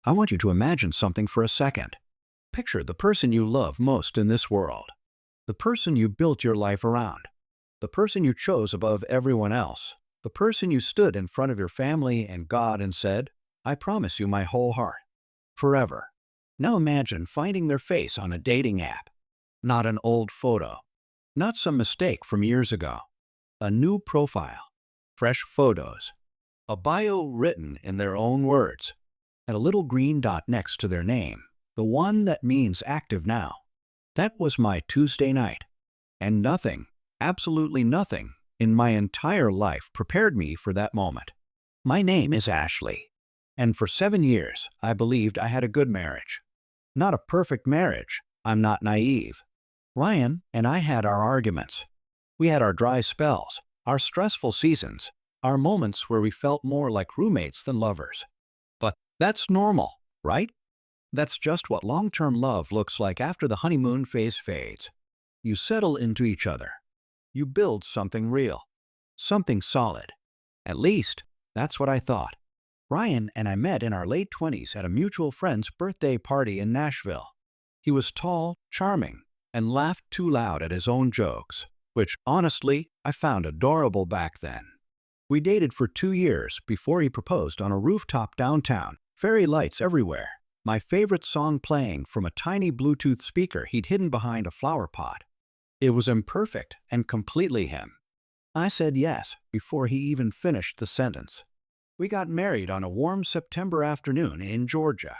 I want you to imagine something for a second. Picture the person you love most in this world. The person you built your life around. The person you chose above everyone else. The person you stood in front of your family and God and said, "I promise you my whole heart. Forever." Now imagine finding their face on a dating app. Not an old photo. Not some mistake from years ago. A new profile. Fresh photos. A bio written in their own words. And a little green dot next to their name. The one that means active now. That was my Tuesday night. And nothing, absolutely nothing, in my entire life prepared me for that moment. My name is Ashley. And for 7 years, I believed I had a good marriage. Not a perfect marriage. I'm not naive. Ryan and I had our arguments. We had our dry spells, our stressful seasons, our moments where we felt more like roommates than lovers. But that's normal, right? That's just what long-term love looks like after the honeymoon phase fades. You settle into each other. You build something real. Something solid. At least, that's what I thought. Ryan and I met in our late 20s at a mutual friend's birthday party in Nashville. He was tall, charming, and laughed too loud at his own jokes, which, honestly, I found adorable back then. We dated for 2 years before he proposed on a rooftop downtown, fairy lights everywhere, my favorite song playing from a tiny Bluetooth speaker he'd hidden behind a flower pot. It was imperfect and completely him. I said yes before he even finished the sentence. We got married on a warm September afternoon in Georgia.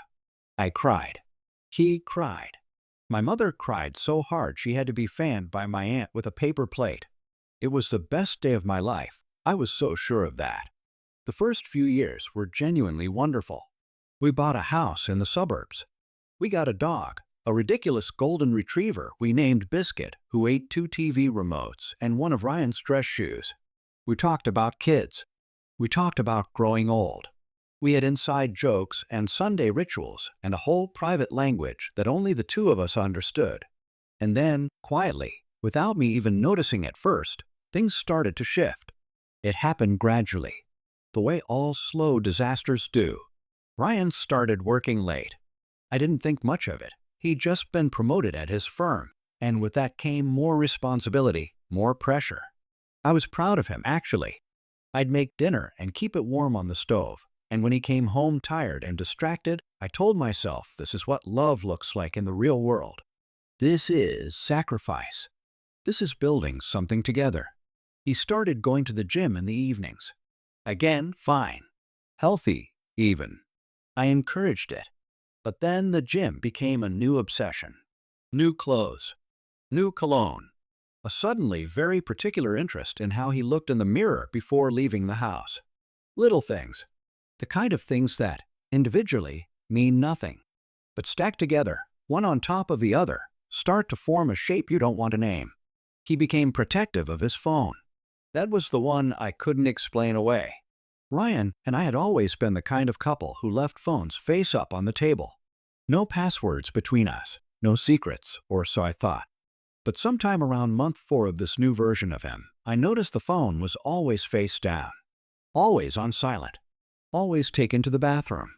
I cried. He cried. My mother cried so hard she had to be fanned by my aunt with a paper plate. It was the best day of my life. I was so sure of that. The first few years were genuinely wonderful. We bought a house in the suburbs. We got a dog, a ridiculous golden retriever we named Biscuit, who ate 2 TV remotes and one of Ryan's dress shoes. We talked about kids. We talked about growing old. We had inside jokes and Sunday rituals and a whole private language that only the two of us understood. And then, quietly, without me even noticing at first, things started to shift. It happened gradually, the way all slow disasters do. Ryan started working late. I didn't think much of it. He'd just been promoted at his firm, and with that came more responsibility, more pressure. I was proud of him, actually. I'd make dinner and keep it warm on the stove, and when he came home tired and distracted, I told myself this is what love looks like in the real world. This is sacrifice. This is building something together. He started going to the gym in the evenings. Again, fine. Healthy, even. I encouraged it. But then the gym became a new obsession. New clothes. New cologne. A suddenly very particular interest in how he looked in the mirror before leaving the house. Little things. The kind of things that, individually, mean nothing. But stacked together, one on top of the other, start to form a shape you don't want to name. He became protective of his phone. That was the one I couldn't explain away. Ryan and I had always been the kind of couple who left phones face up on the table. No passwords between us, no secrets, or so I thought. But sometime around month 4 of this new version of him, I noticed the phone was always face down. Always on silent. Always taken to the bathroom.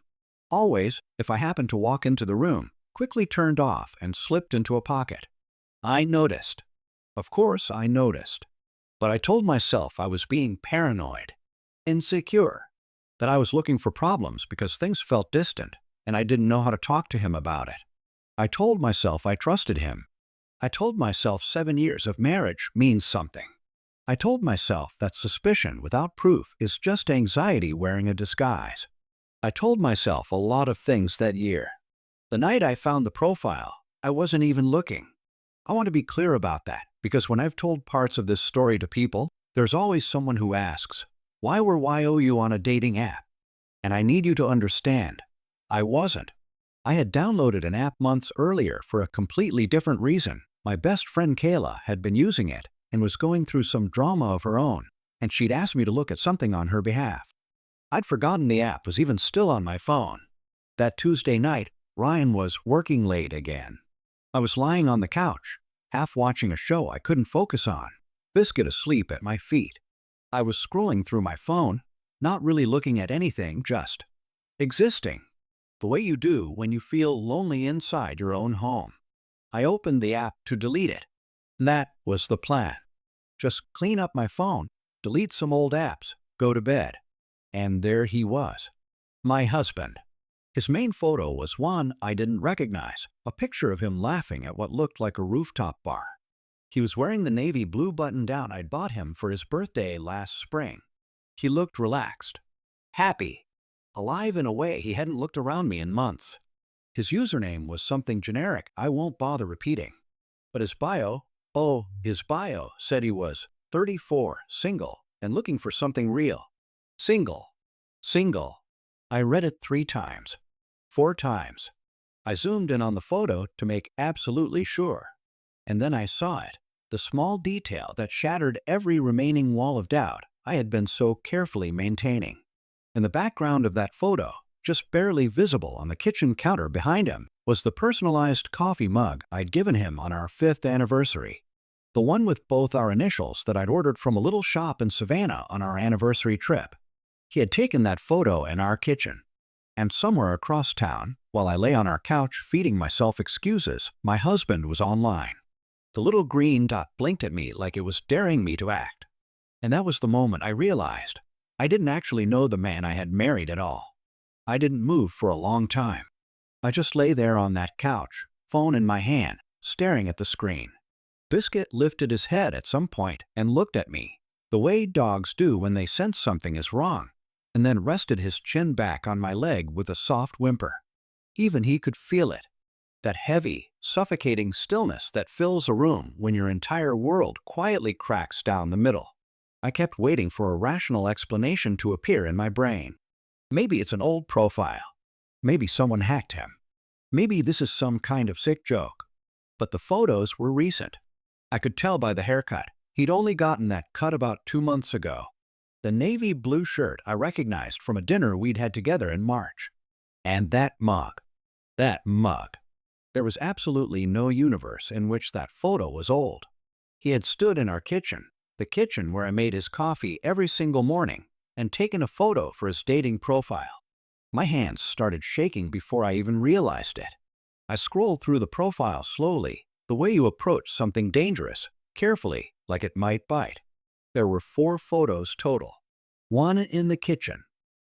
Always, if I happened to walk into the room, quickly turned off and slipped into a pocket. I noticed. Of course, I noticed. But I told myself I was being paranoid, insecure, that I was looking for problems because things felt distant and I didn't know how to talk to him about it. I told myself I trusted him. I told myself 7 years of marriage means something. I told myself that suspicion without proof is just anxiety wearing a disguise. I told myself a lot of things that year. The night I found the profile, I wasn't even looking. I want to be clear about that because when I've told parts of this story to people, there's always someone who asks, "Why were YOU on a dating app?" And I need you to understand, I wasn't. I had downloaded an app months earlier for a completely different reason. My best friend Kayla had been using it and was going through some drama of her own, and she'd asked me to look at something on her behalf. I'd forgotten the app was even still on my phone. That Tuesday night, Ryan was working late again. I was lying on the couch, half watching a show I couldn't focus on, Biscuit asleep at my feet. I was scrolling through my phone, not really looking at anything, just existing. the way you do when you feel lonely inside your own home. I opened the app to delete it. That was the plan. Just clean up my phone, delete some old apps, go to bed. And there he was, my husband. His main photo was one I didn't recognize, a picture of him laughing at what looked like a rooftop bar. He was wearing the navy blue button-down I'd bought him for his birthday last spring. He looked relaxed, happy, alive in a way he hadn't looked around me in months. His username was something generic I won't bother repeating. But his bio said he was 34, single, and looking for something real. Single. Single. I read it 3 times. 4 times. I zoomed in on the photo to make absolutely sure. And then I saw it, the small detail that shattered every remaining wall of doubt I had been so carefully maintaining. In the background of that photo, just barely visible on the kitchen counter behind him, was the personalized coffee mug I'd given him on our 5th anniversary. The one with both our initials that I'd ordered from a little shop in Savannah on our anniversary trip. He had taken that photo in our kitchen. And somewhere across town, while I lay on our couch feeding myself excuses, my husband was online. The little green dot blinked at me like it was daring me to act. And that was the moment I realized I didn't actually know the man I had married at all. I didn't move for a long time. I just lay there on that couch, phone in my hand, staring at the screen. Biscuit lifted his head at some point and looked at me, the way dogs do when they sense something is wrong, and then rested his chin back on my leg with a soft whimper. Even he could feel it, that heavy, suffocating stillness that fills a room when your entire world quietly cracks down the middle. I kept waiting for a rational explanation to appear in my brain. Maybe it's an old profile. Maybe someone hacked him. Maybe this is some kind of sick joke. But the photos were recent. I could tell by the haircut. He'd only gotten that cut about 2 months ago. The navy blue shirt I recognized from a dinner we'd had together in March. And that mug. That mug. There was absolutely no universe in which that photo was old. He had stood in our kitchen, the kitchen where I made his coffee every single morning, and taken a photo for his dating profile. My hands started shaking before I even realized it. I scrolled through the profile slowly, the way you approach something dangerous, carefully, like it might bite. There were 4 photos total. One in the kitchen.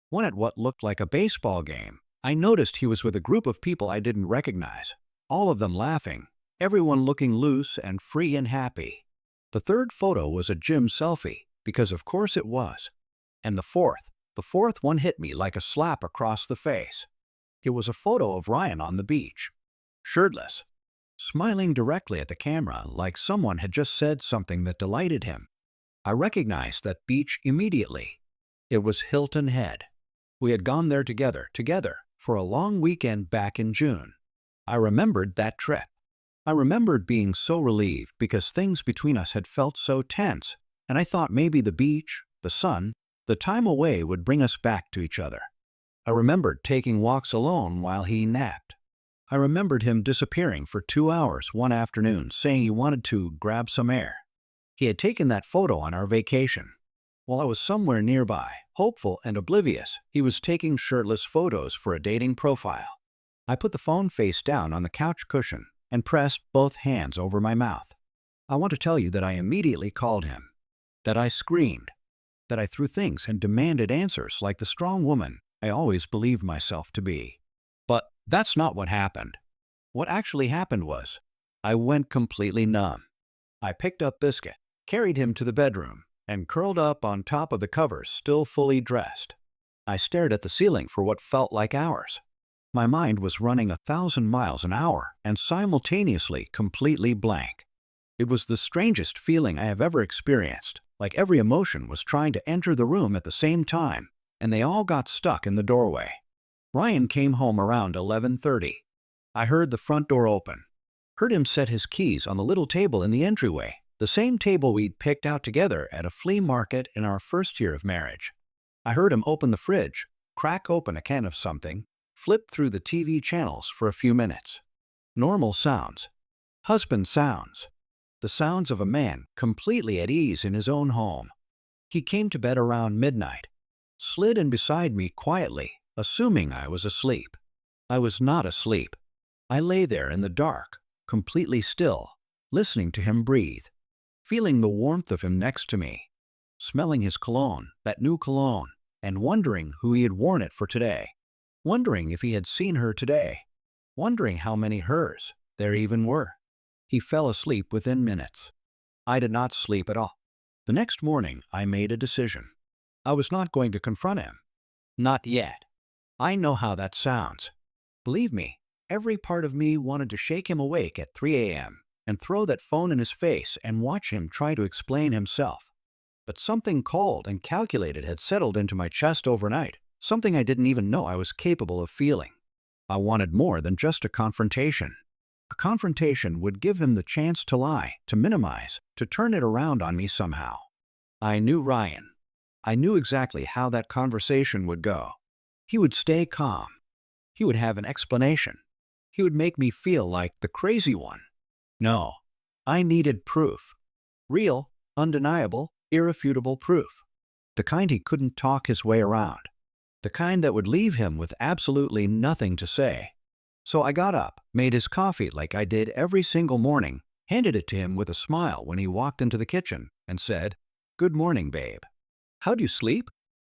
One at what looked like a baseball game. I noticed he was with a group of people I didn't recognize, all of them laughing, everyone looking loose and free and happy. The 3rd photo was a gym selfie, because of course it was. And the fourth one hit me like a slap across the face. It was a photo of Ryan on the beach, shirtless, smiling directly at the camera like someone had just said something that delighted him. I recognized that beach immediately. It was Hilton Head. We had gone there together, for a long weekend back in June. I remembered that trip. I remembered being so relieved because things between us had felt so tense, and I thought maybe the beach, the sun, the time away would bring us back to each other. I remembered taking walks alone while he napped. I remembered him disappearing for 2 hours one afternoon, saying he wanted to grab some air. He had taken that photo on our vacation. While I was somewhere nearby, hopeful and oblivious, he was taking shirtless photos for a dating profile. I put the phone face down on the couch cushion and pressed both hands over my mouth. I want to tell you that I immediately called him, that I screamed, that I threw things and demanded answers like the strong woman I always believed myself to be. But that's not what happened. What actually happened was, I went completely numb. I picked up Biscuit, carried him to the bedroom, and curled up on top of the covers, still fully dressed. I stared at the ceiling for what felt like hours. My mind was running 1,000 miles an hour and simultaneously completely blank. It was the strangest feeling I have ever experienced, like every emotion was trying to enter the room at the same time, and they all got stuck in the doorway. Ryan came home around 11:30. I heard the front door open, heard him set his keys on the little table in the entryway, the same table we'd picked out together at a flea market in our first year of marriage. I heard him open the fridge, crack open a can of something, flip through the TV channels for a few minutes. Normal sounds. Husband sounds. The sounds of a man completely at ease in his own home. He came to bed around midnight, slid in beside me quietly, assuming I was asleep. I was not asleep. I lay there in the dark, completely still, listening to him breathe, feeling the warmth of him next to me, smelling his cologne, that new cologne, and wondering who he had worn it for today, wondering if he had seen her today, wondering how many hers there even were. He fell asleep within minutes. I did not sleep at all. The next morning, I made a decision. I was not going to confront him. Not yet. I know how that sounds. Believe me, every part of me wanted to shake him awake at 3 a.m. and throw that phone in his face and watch him try to explain himself. But something cold and calculated had settled into my chest overnight, something I didn't even know I was capable of feeling. I wanted more than just a confrontation. A confrontation would give him the chance to lie, to minimize, to turn it around on me somehow. I knew Ryan. I knew exactly how that conversation would go. He would stay calm. He would have an explanation. He would make me feel like the crazy one. No, I needed proof. Real, undeniable, irrefutable proof. The kind he couldn't talk his way around. The kind that would leave him with absolutely nothing to say. So I got up, made his coffee like I did every single morning, handed it to him with a smile when he walked into the kitchen, and said, "Good morning, babe. How'd you sleep?"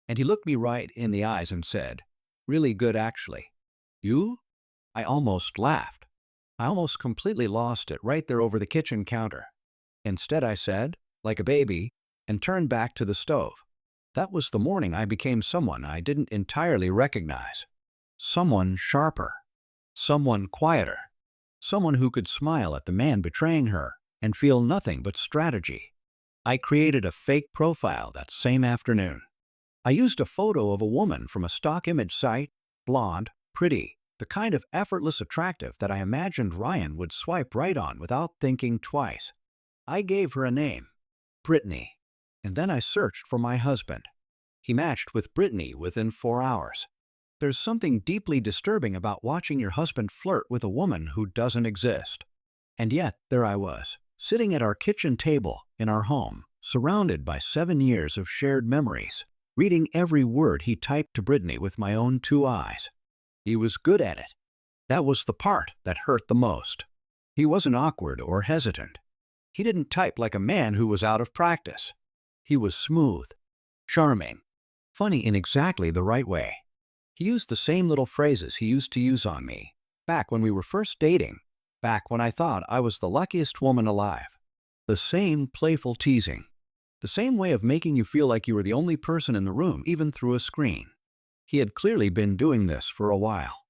And he looked me right in the eyes and said, "Really good, actually." "You?" I almost laughed. I almost completely lost it right there over the kitchen counter. Instead, I said, like a baby, and turned back to the stove. That was the morning I became someone I didn't entirely recognize. Someone sharper. Someone quieter. Someone who could smile at the man betraying her and feel nothing but strategy. I created a fake profile that same afternoon. I used a photo of a woman from a stock image site, blonde, pretty, the kind of effortless attractive that I imagined Ryan would swipe right on without thinking twice. I gave her a name, Brittany, and then I searched for my husband. He matched with Brittany within 4 hours. There's something deeply disturbing about watching your husband flirt with a woman who doesn't exist. And yet, there I was, sitting at our kitchen table in our home, surrounded by 7 years of shared memories, reading every word he typed to Brittany with my own 2 eyes. He was good at it. That was the part that hurt the most. He wasn't awkward or hesitant. He didn't type like a man who was out of practice. He was smooth, charming, funny in exactly the right way. He used the same little phrases he used to use on me, back when we were first dating, back when I thought I was the luckiest woman alive. The same playful teasing. The same way of making you feel like you were the only person in the room, even through a screen. He had clearly been doing this for a while.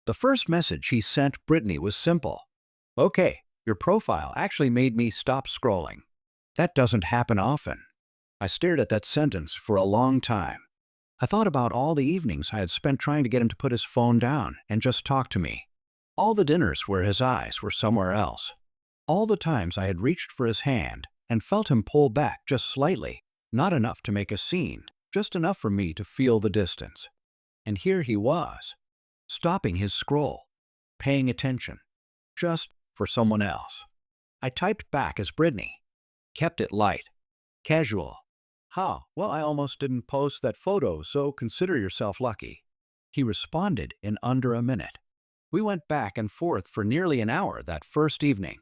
The first message he sent Brittany was simple. "Okay, your profile actually made me stop scrolling." That doesn't happen often. I stared at that sentence for a long time. I thought about all the evenings I had spent trying to get him to put his phone down and just talk to me. All the dinners where his eyes were somewhere else. All the times I had reached for his hand and felt him pull back just slightly, not enough to make a scene, just enough for me to feel the distance. And here he was, stopping his scroll, paying attention, just for someone else. I typed back as Brittany, kept it light, casual. "How? Well, I almost didn't post that photo, so consider yourself lucky." He responded in under a minute. We went back and forth for nearly an hour that first evening.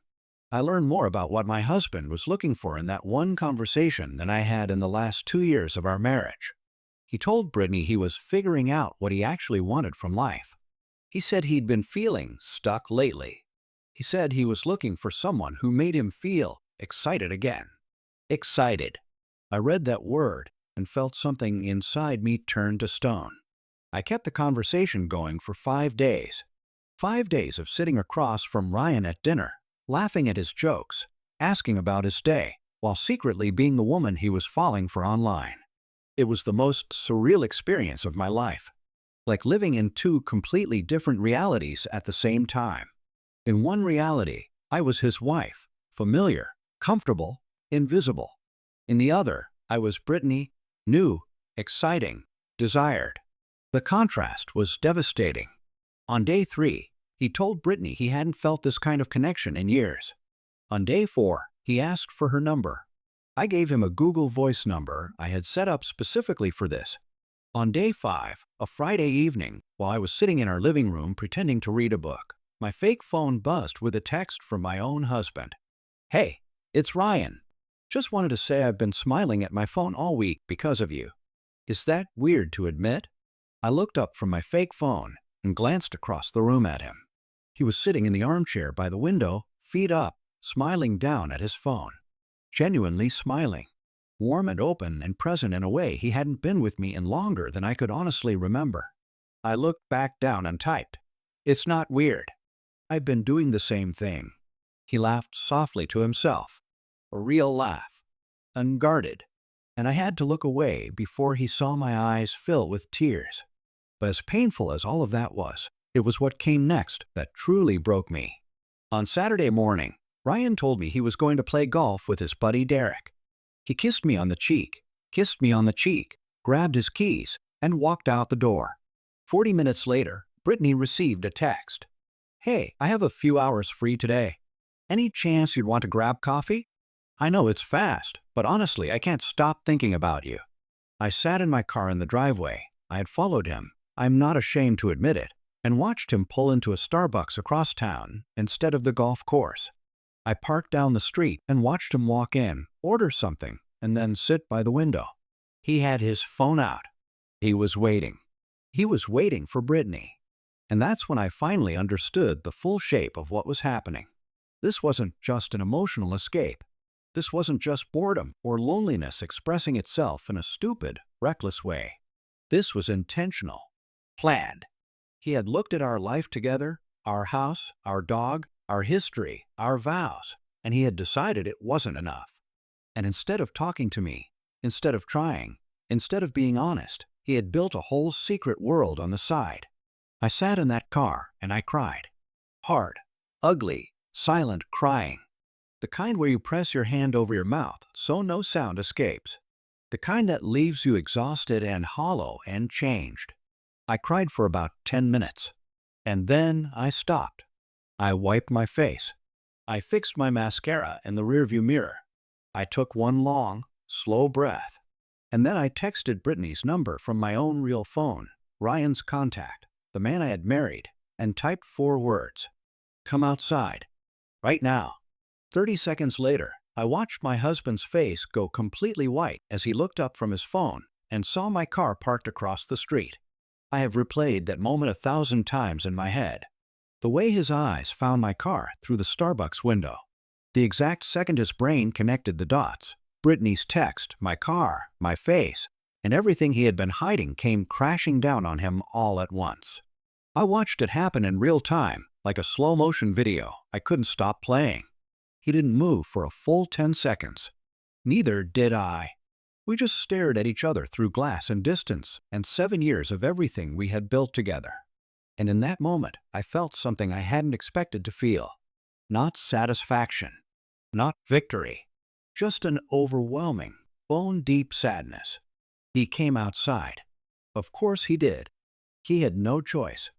I learned more about what my husband was looking for in that one conversation than I had in the last 2 years of our marriage. He told Brittany he was figuring out what he actually wanted from life. He said he'd been feeling stuck lately. He said he was looking for someone who made him feel excited again. Excited. I read that word and felt something inside me turn to stone. I kept the conversation going for 5 days. 5 days of sitting across from Ryan at dinner, laughing at his jokes, asking about his day, while secretly being the woman he was falling for online. It was the most surreal experience of my life, like living in 2 completely different realities at the same time. In one reality, I was his wife, familiar, comfortable, invisible. In the other, I was Brittany, new, exciting, desired. The contrast was devastating. On day 3, he told Brittany he hadn't felt this kind of connection in years. On day 4, he asked for her number. I gave him a Google Voice number I had set up specifically for this. On day 5, A Friday evening, while I was sitting in our living room pretending to read a book, my fake phone buzzed with a text from my own husband. "Hey, it's Ryan. Just wanted to say I've been smiling at my phone all week because of you. Is that weird to admit?" I looked up from my fake phone and glanced across the room at him. He was sitting in the armchair by the window, feet up, smiling down at his phone. Genuinely smiling. Warm and open and present in a way he hadn't been with me in longer than I could honestly remember. I looked back down and typed, "It's not weird. I've been doing the same thing." He laughed softly to himself. A real laugh. Unguarded. And I had to look away before he saw my eyes fill with tears. But as painful as all of that was, it was what came next that truly broke me. On Saturday morning, Ryan told me he was going to play golf with his buddy Derek. He kissed me on the cheek, grabbed his keys, and walked out the door. 40 minutes later, Brittany received a text. "Hey, I have a few hours free today. Any chance you'd want to grab coffee? I know it's fast, but honestly, I can't stop thinking about you." I sat in my car in the driveway. I had followed him, I'm not ashamed to admit it, and watched him pull into a Starbucks across town instead of the golf course. I parked down the street and watched him walk in, order something, and then sit by the window. He had his phone out. He was waiting. He was waiting for Brittany. And that's when I finally understood the full shape of what was happening. This wasn't just an emotional escape. This wasn't just boredom or loneliness expressing itself in a stupid, reckless way. This was intentional, planned. He had looked at our life together, our house, our dog, our history, our vows, and he had decided it wasn't enough. And instead of talking to me, instead of trying, instead of being honest, he had built a whole secret world on the side. I sat in that car and I cried. Hard, ugly, silent crying. The kind where you press your hand over your mouth so no sound escapes. The kind that leaves you exhausted and hollow and changed. I cried for about 10 minutes. And then I stopped. I wiped my face. I fixed my mascara in the rearview mirror. I took one long, slow breath. And then I texted Brittany's number from my own real phone, Ryan's contact, the man I had married, and typed 4 words. "Come outside. Right now." 30 seconds later, I watched my husband's face go completely white as he looked up from his phone and saw my car parked across the street. I have replayed that moment 1,000 times in my head. The way his eyes found my car through the Starbucks window. The exact second his brain connected the dots. Brittany's text, my car, my face, and everything he had been hiding came crashing down on him all at once. I watched it happen in real time, like a slow-motion video I couldn't stop playing. He didn't move for a full 10 seconds. Neither did I. We just stared at each other through glass and distance and 7 years of everything we had built together. And in that moment, I felt something I hadn't expected to feel. Not satisfaction. Not victory. Just an overwhelming, bone-deep sadness. He came outside. Of course he did. He had no choice.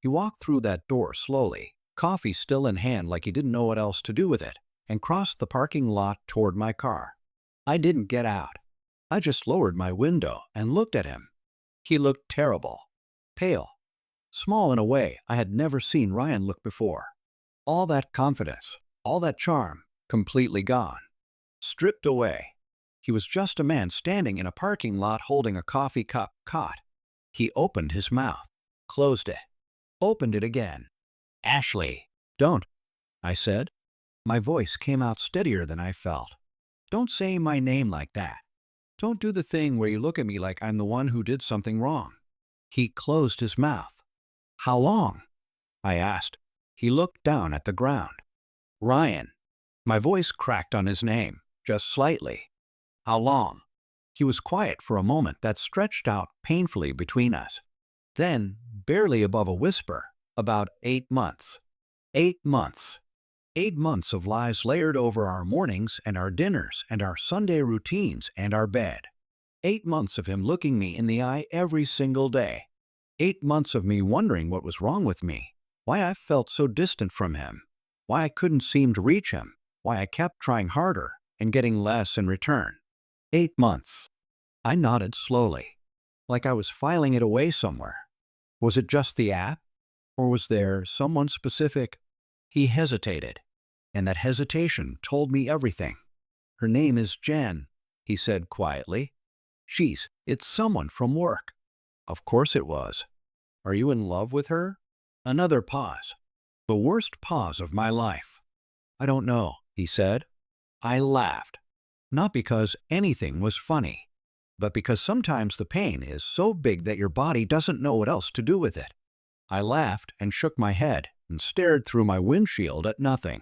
He walked through that door slowly, coffee still in hand like he didn't know what else to do with it, and crossed the parking lot toward my car. I didn't get out. I just lowered my window and looked at him. He looked terrible. Pale. Small in a way I had never seen Ryan look before. All that confidence, all that charm, completely gone. Stripped away. He was just a man standing in a parking lot holding a coffee cup caught. He opened his mouth, closed it, opened it again. "Ashley, don't," I said. My voice came out steadier than I felt. "Don't say my name like that. Don't do the thing where you look at me like I'm the one who did something wrong." He closed his mouth. "How long?" I asked. He looked down at the ground. "Ryan." My voice cracked on his name, just slightly. "How long?" He was quiet for a moment that stretched out painfully between us. Then, barely above a whisper, about 8 months. 8 months. 8 months of lies layered over our mornings and our dinners and our Sunday routines and our bed. 8 months of him looking me in the eye every single day. 8 months of me wondering what was wrong with me, why I felt so distant from him, why I couldn't seem to reach him, why I kept trying harder and getting less in return. 8 months. I nodded slowly. like I was filing it away somewhere. Was it just the app? Or was there someone specific? He hesitated, and that hesitation told me everything. Her name is Jen, he said quietly. It's someone from work. Of course it was. Are you in love with her? Another pause. The worst pause of my life. I don't know, he said. I laughed. Not because anything was funny, but because sometimes the pain is so big that your body doesn't know what else to do with it. I laughed and shook my head and stared through my windshield at nothing.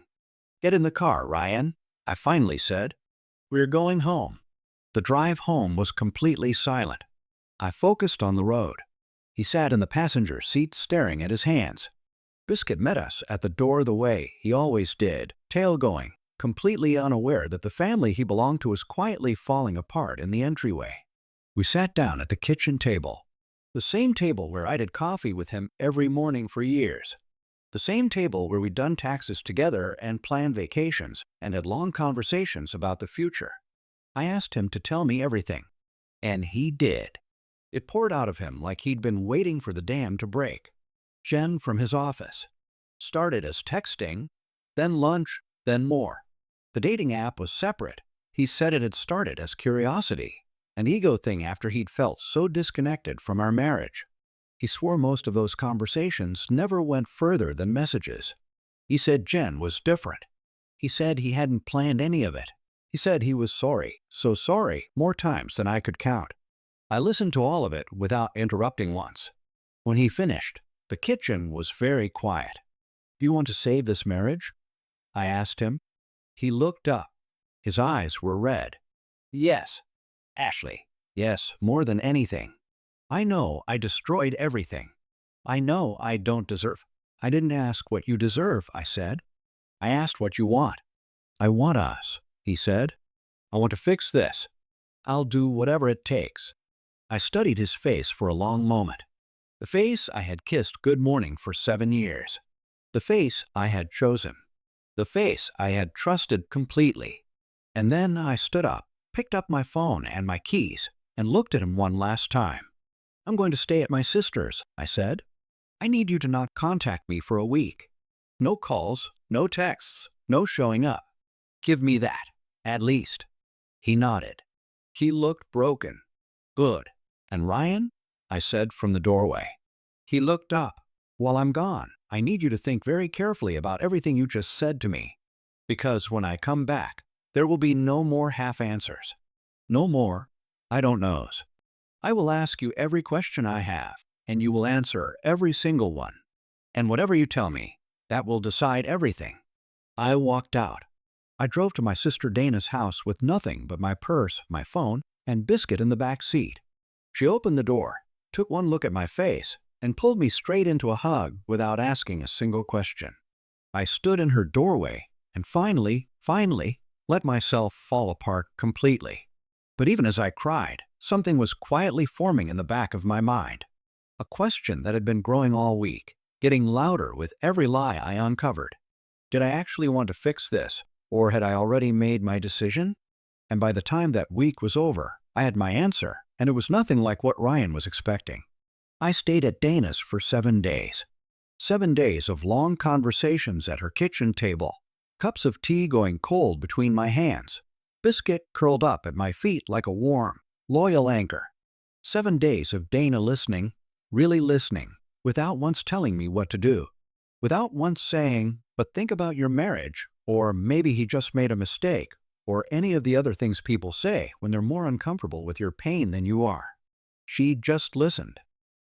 Get in the car, Ryan, I finally said. We're going home. The drive home was completely silent. I focused on the road. He sat in the passenger seat staring at his hands. Biscuit met us at the door the way he always did, tail going, completely unaware that the family he belonged to was quietly falling apart in the entryway. We sat down at the kitchen table, the same table where I'd had coffee with him every morning for years, the same table where we'd done taxes together and planned vacations and had long conversations about the future. I asked him to tell me everything, and he did. It poured out of him like he'd been waiting for the dam to break. Jen from his office. Started as texting, then lunch, then more. The dating app was separate. He said it had started as curiosity, an ego thing after he'd felt so disconnected from our marriage. He swore most of those conversations never went further than messages. He said Jen was different. He said he hadn't planned any of it. He said he was sorry, so sorry, more times than I could count. I listened to all of it without interrupting once. When he finished, the kitchen was very quiet. Do you want to save this marriage? I asked him. He looked up. His eyes were red. Yes, Ashley. Yes, more than anything. I know I destroyed everything. I know I don't deserve. I didn't ask what you deserve, I said. I asked what you want. I want us, he said. I want to fix this. I'll do whatever it takes. I studied his face for a long moment. The face I had kissed good morning for 7 years. The face I had chosen. The face I had trusted completely. And then I stood up, picked up my phone and my keys, and looked at him one last time. I'm going to stay at my sister's, I said. I need you to not contact me for a week. No calls, no texts, no showing up. Give me that, at least. He nodded. He looked broken. Good. And Ryan? I said from the doorway. He looked up. While I'm gone, I need you to think very carefully about everything you just said to me. Because when I come back, there will be no more half answers. No more I don't knows. I will ask you every question I have, and you will answer every single one. And whatever you tell me, that will decide everything. I walked out. I drove to my sister Dana's house with nothing but my purse, my phone, and Biscuit in the back seat. She opened the door, took one look at my face, and pulled me straight into a hug without asking a single question. I stood in her doorway and finally, let myself fall apart completely. But even as I cried, something was quietly forming in the back of my mind. A question that had been growing all week, getting louder with every lie I uncovered. Did I actually want to fix this, or had I already made my decision? And by the time that week was over, I had my answer, and it was nothing like what Ryan was expecting. I stayed at Dana's for 7 days. 7 days of long conversations at her kitchen table, cups of tea going cold between my hands, Biscuit curled up at my feet like a warm, loyal anchor. 7 days of Dana listening, really listening, without once telling me what to do. Without once saying, but think about your marriage, or maybe he just made a mistake, or any of the other things people say when they're more uncomfortable with your pain than you are. She just listened.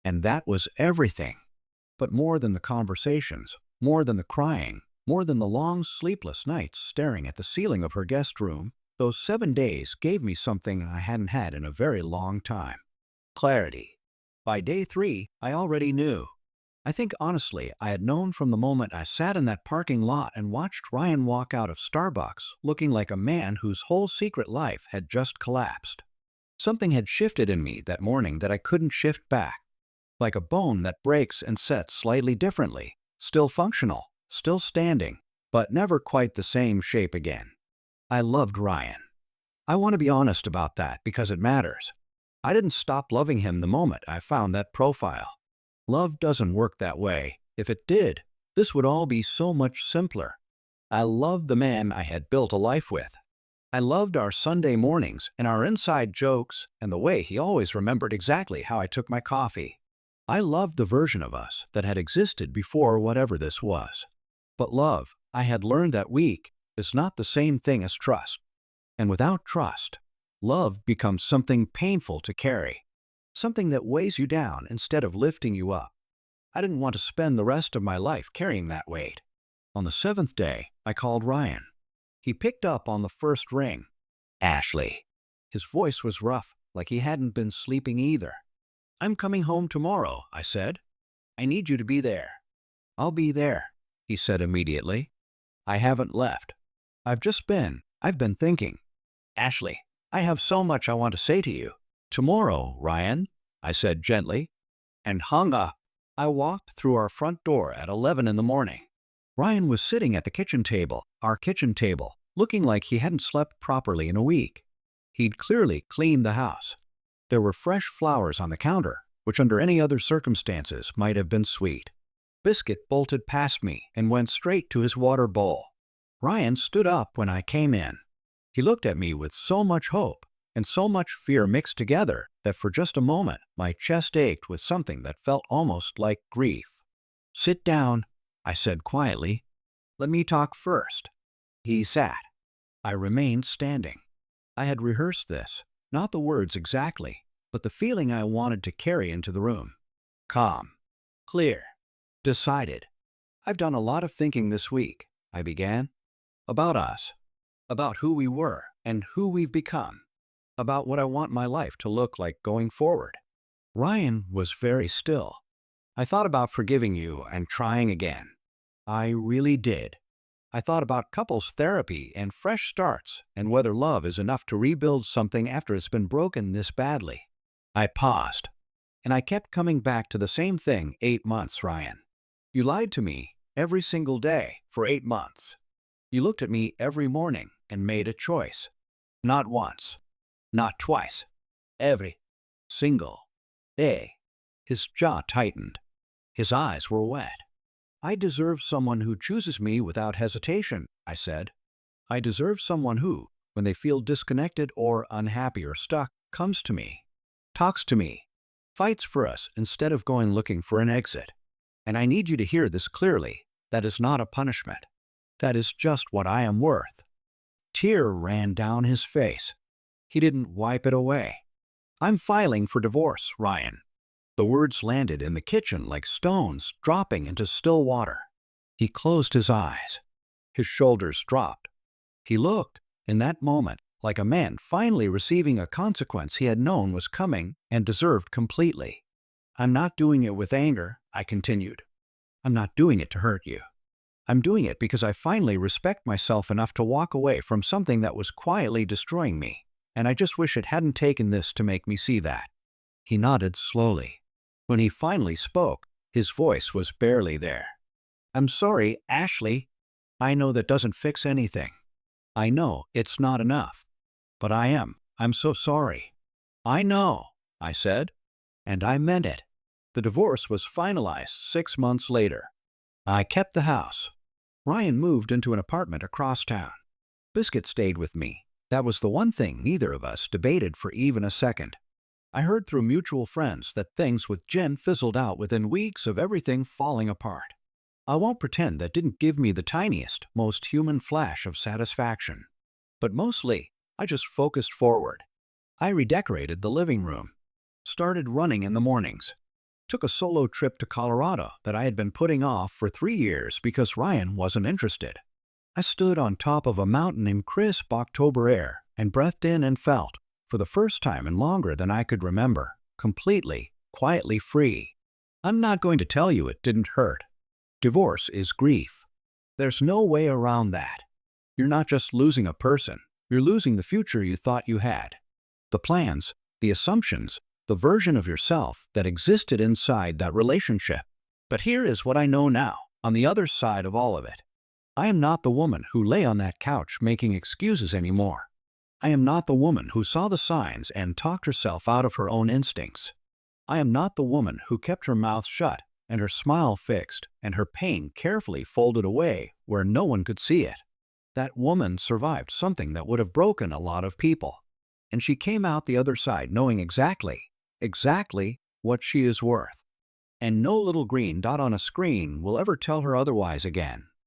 And that was everything. But more than the conversations, more than the crying, more than the long sleepless nights staring at the ceiling of her guest room, those 7 days gave me something I hadn't had in a very long time. Clarity. By day 3, I already knew. I think honestly, I had known from the moment I sat in that parking lot and watched Ryan walk out of Starbucks looking like a man whose whole secret life had just collapsed. Something had shifted in me that morning that I couldn't shift back. Like a bone that breaks and sets slightly differently, still functional, still standing, but never quite the same shape again. I loved Ryan. I want to be honest about that because it matters. I didn't stop loving him the moment I found that profile. Love doesn't work that way. If it did, this would all be so much simpler. I loved the man I had built a life with. I loved our Sunday mornings and our inside jokes and the way he always remembered exactly how I took my coffee. I loved the version of us that had existed before whatever this was. But love, I had learned that week, is not the same thing as trust. And without trust, love becomes something painful to carry, something that weighs you down instead of lifting you up. I didn't want to spend the rest of my life carrying that weight. On the seventh day, I called Ryan. He picked up on the first ring. Ashley. His voice was rough, like he hadn't been sleeping either. I'm coming home tomorrow, I said. I need you to be there. I'll be there, he said immediately. I haven't left. I've been thinking. Ashley, I have so much I want to say to you. Tomorrow, Ryan, I said gently, and hung up. I walked through our front door at 11 in the morning. Ryan was sitting at the kitchen table, our kitchen table, looking like he hadn't slept properly in a week. He'd clearly cleaned the house. There were fresh flowers on the counter, which under any other circumstances might have been sweet. Biscuit bolted past me and went straight to his water bowl. Ryan stood up when I came in. He looked at me with so much hope and so much fear mixed together that for just a moment my chest ached with something that felt almost like grief. Sit down, I said quietly. Let me talk first. He sat. I remained standing. I had rehearsed this, not the words exactly, but the feeling I wanted to carry into the room. Calm. Clear. Decided. I've done a lot of thinking this week, I began. About us. About who we were and who we've become. About what I want my life to look like going forward. Ryan was very still. I thought about forgiving you and trying again. I really did. I thought about couples therapy and fresh starts and whether love is enough to rebuild something after it's been broken this badly. I paused, and I kept coming back to the same thing 8 months, Ryan. You lied to me every single day for 8 months. You looked at me every morning and made a choice. Not once, not twice, every single day. His jaw tightened. His eyes were wet. I deserve someone who chooses me without hesitation, I said. I deserve someone who, when they feel disconnected or unhappy or stuck, comes to me, talks to me, fights for us instead of going looking for an exit. And I need you to hear this clearly. That is not a punishment. That is just what I am worth. Tear ran down his face. He didn't wipe it away. I'm filing for divorce, Ryan. The words landed in the kitchen like stones dropping into still water. He closed his eyes. His shoulders dropped. He looked, in that moment, like a man finally receiving a consequence he had known was coming and deserved completely. I'm not doing it with anger, I continued. I'm not doing it to hurt you. I'm doing it because I finally respect myself enough to walk away from something that was quietly destroying me, and I just wish it hadn't taken this to make me see that. He nodded slowly. When he finally spoke, his voice was barely there. I'm sorry, Ashley. I know that doesn't fix anything. I know it's not enough. But I'm so sorry. I know, I said, and I meant it. The divorce was finalized 6 months later. I kept the house. Ryan moved into an apartment across town. Biscuit stayed with me. That was the one thing neither of us debated for even a second. I heard through mutual friends that things with Jen fizzled out within weeks of everything falling apart. I won't pretend that didn't give me the tiniest, most human flash of satisfaction. But mostly, I just focused forward. I redecorated the living room, started running in the mornings, took a solo trip to Colorado that I had been putting off for 3 years because Ryan wasn't interested. I stood on top of a mountain in crisp October air and breathed in and felt, for the first time in longer than I could remember, completely, quietly free. I'm not going to tell you it didn't hurt. Divorce is grief. There's no way around that. You're not just losing a person, you're losing the future you thought you had. The plans, the assumptions, the version of yourself that existed inside that relationship. But here is what I know now, on the other side of all of it. I am not the woman who lay on that couch making excuses anymore. I am not the woman who saw the signs and talked herself out of her own instincts. I am not the woman who kept her mouth shut and her smile fixed and her pain carefully folded away where no one could see it. That woman survived something that would have broken a lot of people. And she came out the other side knowing exactly what she is worth. And no little green dot on a screen will ever tell her otherwise again.